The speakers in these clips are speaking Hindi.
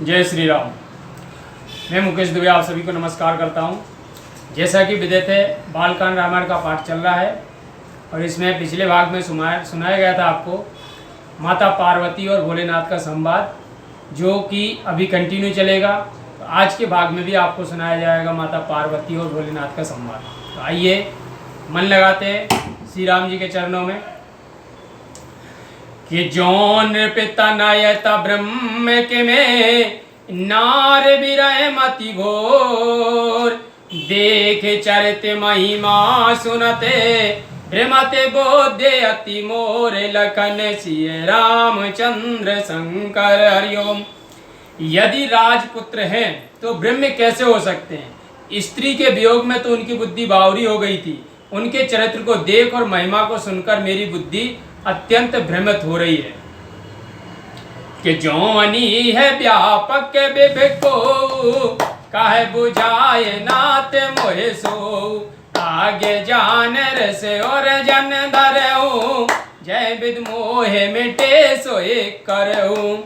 जय श्री राम। मैं मुकेश दुबे आप सभी को नमस्कार करता हूं। जैसा कि विदित है, बालकांड रामायण का पाठ चल रहा है और इसमें पिछले भाग में सुनाया गया था आपको माता पार्वती और भोलेनाथ का संवाद, जो कि अभी कंटिन्यू चलेगा। तो आज के भाग में भी आपको सुनाया जाएगा माता पार्वती और भोलेनाथ का संवाद। तो आइए मन लगाते हैं श्री राम जी के चरणों में कि जौन पिता नयता ब्रह्म के में नार विरह मति घोर, देख चरित महिमा सुनते भ्रमते बोधे अति मोर, लखन सिय रामचंद्र शंकर हरिओम। यदि राजपुत्र हैं तो ब्रह्म कैसे हो सकते हैं? स्त्री के वियोग में तो उनकी बुद्धि बावरी हो गई थी। उनके चरित्र को देख और महिमा को सुनकर मेरी बुद्धि अत्यंत भ्रमित हो रही है कि जौनी है व्यापक विभिको, काहे बुझाए नाथ मोहे सो, आगे जान रस और जन धरऊ, जय विद मोहे मिटे सोए करऊ।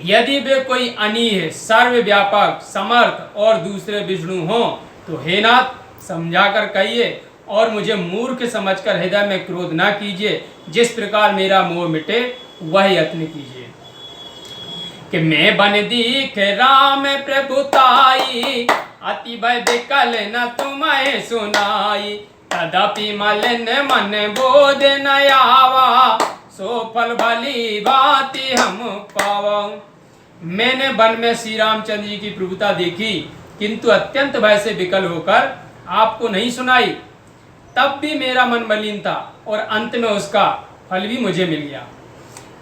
यदि वे कोई अनी है, सर्वव्यापक समर्थ और दूसरे विष्णु हो तो हे नाथ समझाकर कहिए और मुझे मूर्ख समझकर हृदय में क्रोध ना कीजिए। जिस प्रकार मेरा मोह मिटे वह यत्न कीजिए कि मैं बन दीख राम प्रभुताई, अति भय विकल न तुम्हें सुनाई, तदपि मलिन मन बोध न आवा, सो फल भली भांति हम पावा। मैंने वन में श्री रामचंद्र जी की प्रभुता देखी, किंतु अत्यंत भय से विकल होकर आपको नहीं सुनाई। तब भी मेरा मन मलिन था और अंत में उसका फल भी मुझे मिल गया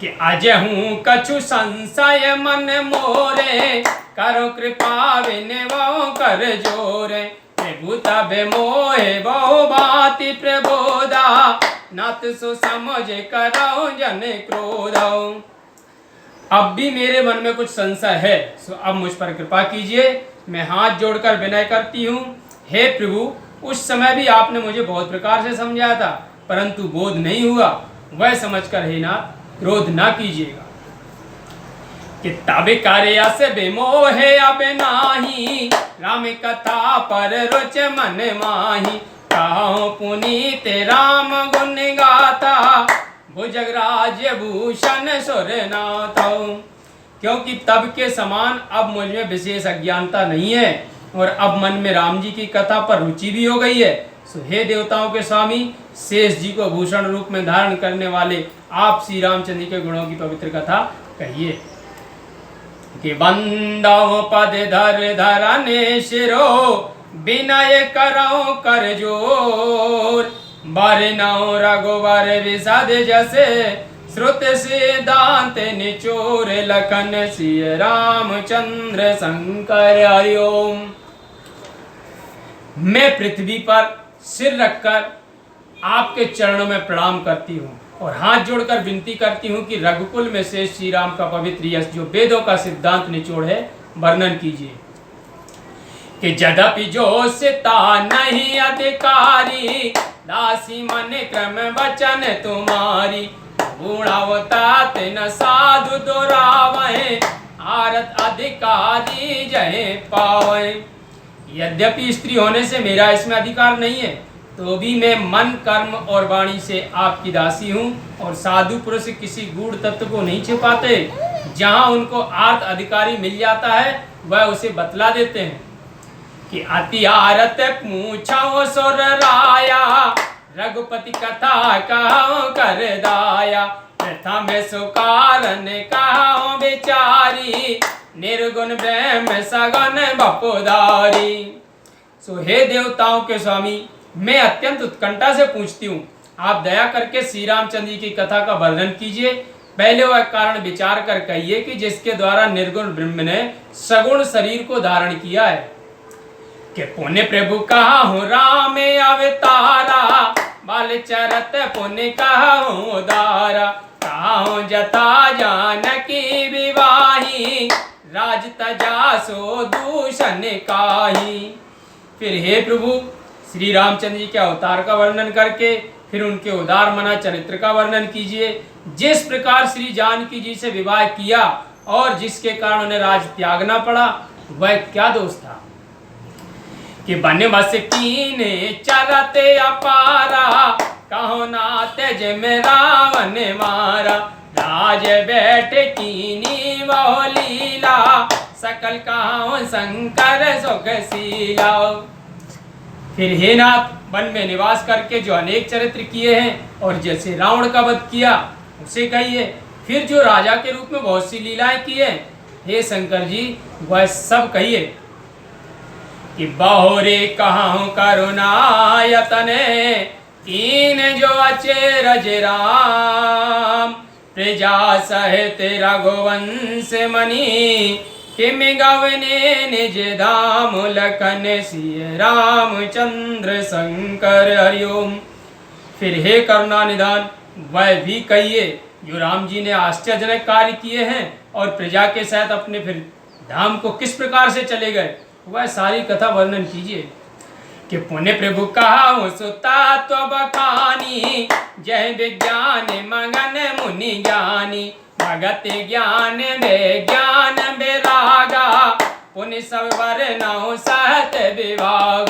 कि अजय हूँ कछु संशय मन मोरे, करो कृपा विनवो कर जोरे, प्रभु तब मोहे बहु भांति प्रबोधा, नत सो समझ करो जन क्रोधो। अब भी मेरे मन में कुछ संशय है, सो अब मुझ पर कृपा कीजिए। मैं हाथ जोड़कर विनय करती हूँ, हे प्रभु उस समय भी आपने मुझे बहुत प्रकार से समझाया था, परंतु बोध नहीं हुआ। वह समझकर हे नाथ क्रोध ना कीजिएगा कि तब कार्य से बेमोहे अब नाही, राम कथा पर रुच मन माही, कहो पुनीत राम गुण गाथा, भुजगराज भूषण सुरनाथ। क्योंकि तब के समान अब मुझ में विशेष अज्ञानता नहीं है और अब मन में राम जी की कथा पर रुचि भी हो गई है। सो हे देवताओं के स्वामी, शेष जी को भूषण रूप में धारण करने वाले आप श्री रामचंद्र के गुणों की पवित्र कथा कहिए कि बंदो पद धर धरने शिरो, विनय करो कर जोर, बरनौ रघुवर विशद जसे, श्रुत सिद्धांत निचोर, लखन सिय रामचंद्र शंकर हरिओम। मैं पृथ्वी पर सिर रखकर आपके चरणों में प्रणाम करती हूँ और हाथ जोड़कर विनती करती हूँ कि रघुकुल में से श्री राम का पवित्र यश जो वेदों का सिद्धांत निचोड़ है वर्णन कीजिए कि जदपि जो सिता नहीं अधिकारी, दासी मन क्रम वचन तुम्हारी, गुणावतात न साधु दोरावै, आरत अधिकारी जय पावै। यद्यपि स्त्री होने से मेरा इसमें अधिकार नहीं है, तो भी मैं मन कर्म और वाणी से आपकी दासी हूँ और साधु पुरुष किसी गूढ़ तत्व को नहीं छिपाते। जहाँ उनको आर्त अधिकारी मिल जाता है वह उसे बतला देते हैं कि अति आरत पूछो सुर राया, रघुपति कथा कहो कर दाया, प्रथम सुकारन कहो विचारी, निर्गुण ब्रह्म सगुण बपुधारी। सो हे देवताओं के स्वामी, मैं अत्यंत उत्कंठा से पूछती हूँ, आप दया करके श्री रामचंद्र जी की कथा का वर्णन कीजिए। पहले वह कारण विचार कर कहिए कि जिसके द्वारा निर्गुण ब्रह्म ने सगुण शरीर को धारण किया है कि पुण्य प्रभु कहा हूँ राम अवतारा, बाल चरत पुण्य कहा हूँ दारा, कहा हूँ जथा जानकी विवाही, राज तजा सो दूषण काही। फिर हे प्रभु श्री रामचंद्र जी के अवतार का वर्णन करके फिर उनके उदार मना चरित्र का वर्णन कीजिए। जिस प्रकार श्री जानकी जी से विवाह किया और जिसके कारण उन्हें राज त्यागना पड़ा, वह क्या दोष था? कि बन बस कीने चरते अपारा, कहो ना तेज में रावण मारा। राज बैठ कीनी वह लीला, सकल कहो शंकर सुखशीला। फिर हे नाथ, वन में निवास करके जो अनेक चरित्र किए हैं और जैसे रावण का वध किया उसे कहिए। फिर जो राजा के रूप में बहुत सी लीलाएं की हैं, हे शंकर जी, वह सब कहिए। कि बहुरे कहूँ करुणायतने, कीन जो अचेरज राम। प्रजा सहित रघुवंश मणि, किम गवने निज धाम। लखन सिय रामचंद्र शंकर हरिओम। फिर हे करुणा निधान, वह भी कहिए जो राम जी ने आश्चर्यजनक कार्य किए हैं और प्रजा के साथ अपने फिर धाम को किस प्रकार से चले गए, वह सारी कथा वर्णन कीजिए। कि पुण्य प्रभु कहा सुता तो बखानी, जय विज्ञान मगन मुनि ज्ञानी। भगत ज्ञान में ज्ञान बेरागा, पुण्य सब वर्णौ सहत विभाग।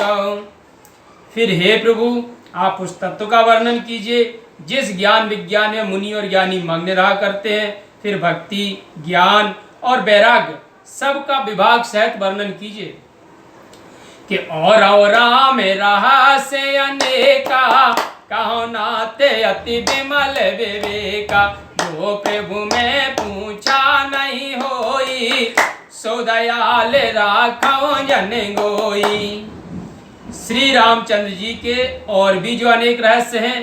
फिर हे प्रभु, आप उस तत्व का वर्णन कीजिए जिस ज्ञान विज्ञान में मुनि और ज्ञानी मग्न रहा करते हैं। फिर भक्ति, ज्ञान और वैराग्य सबका विभाग सहित वर्णन कीजिए। कि और राम रहस्य अनेका, कहो नाते अति विमल विवेका। जो प्रभु में पूछा नहीं होई, सो दयाल राखो जन गोई। श्री रामचंद्र जी के और भी जो अनेक रहस्य हैं,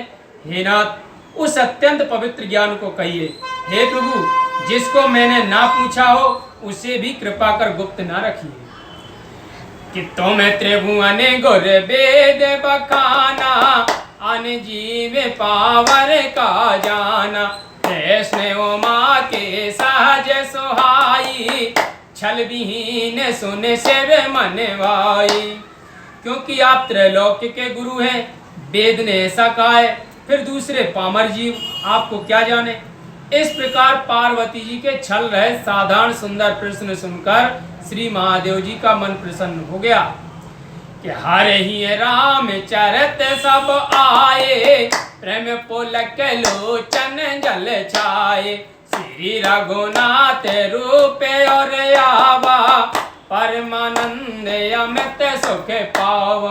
हे नाथ, उस अत्यंत पवित्र ज्ञान को कहिए। हे प्रभु, जिसको मैंने ना पूछा हो उसे भी कृपा कर गुप्त ना रखिए। कि तुम त्रिभुवन गुर वेद बखाना, अन जीव पावर का जाना। कृष्ण उमा के सहज सुहाई, छल विहीन सुन शिव मन भाई। क्योंकि आप त्रैलोक्य के गुरु हैं, वेद ने ऐसा कहा है, फिर दूसरे पामर जीव आपको क्या जाने। इस प्रकार पार्वती जी के छल रहे साधारण सुंदर प्रश्न सुनकर श्री महादेव जी का मन प्रसन्न हो गया। कि हर ही राम चरत सब आए, प्रेम पुलक लोचन जल छाए। श्री रघुनाथ रूप और आवा, परमानंद अमित सुख पाव।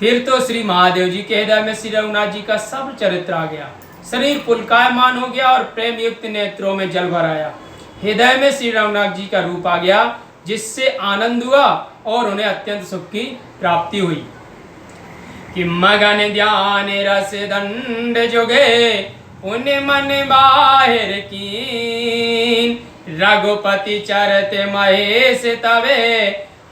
फिर तो श्री महादेव जी के हृदय में श्री रघुनाथ जी का सब चरित्र आ गया। शरीर पुलकायमान हो गया और प्रेम युक्त नेत्रों में जल भर आया। हृदय में श्री रघुनाथ जी का रूप आ गया, जिससे आनंद हुआ और उन्हें अत्यंत सुख की प्राप्ति हुई। कि मगन ध्यान रस दंड जुगे, पुण्य मन बाहिर कीन। रघुपति चरत महेश तवे,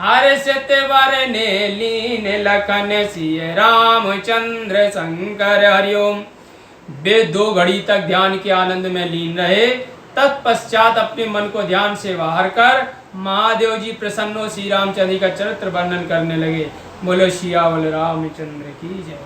हर्षित वरने लीन। लखन सिय रामचंद्र शंकर हरिओम। वे 2 घड़ी तक ध्यान के आनंद में लीन रहे। तत्पश्चात अपने मन को ध्यान से बाहर कर महादेव जी प्रसन्न श्री रामचंद्र का चरित्र वर्णन करने लगे। बोलो सियावर रामचंद्र की जय।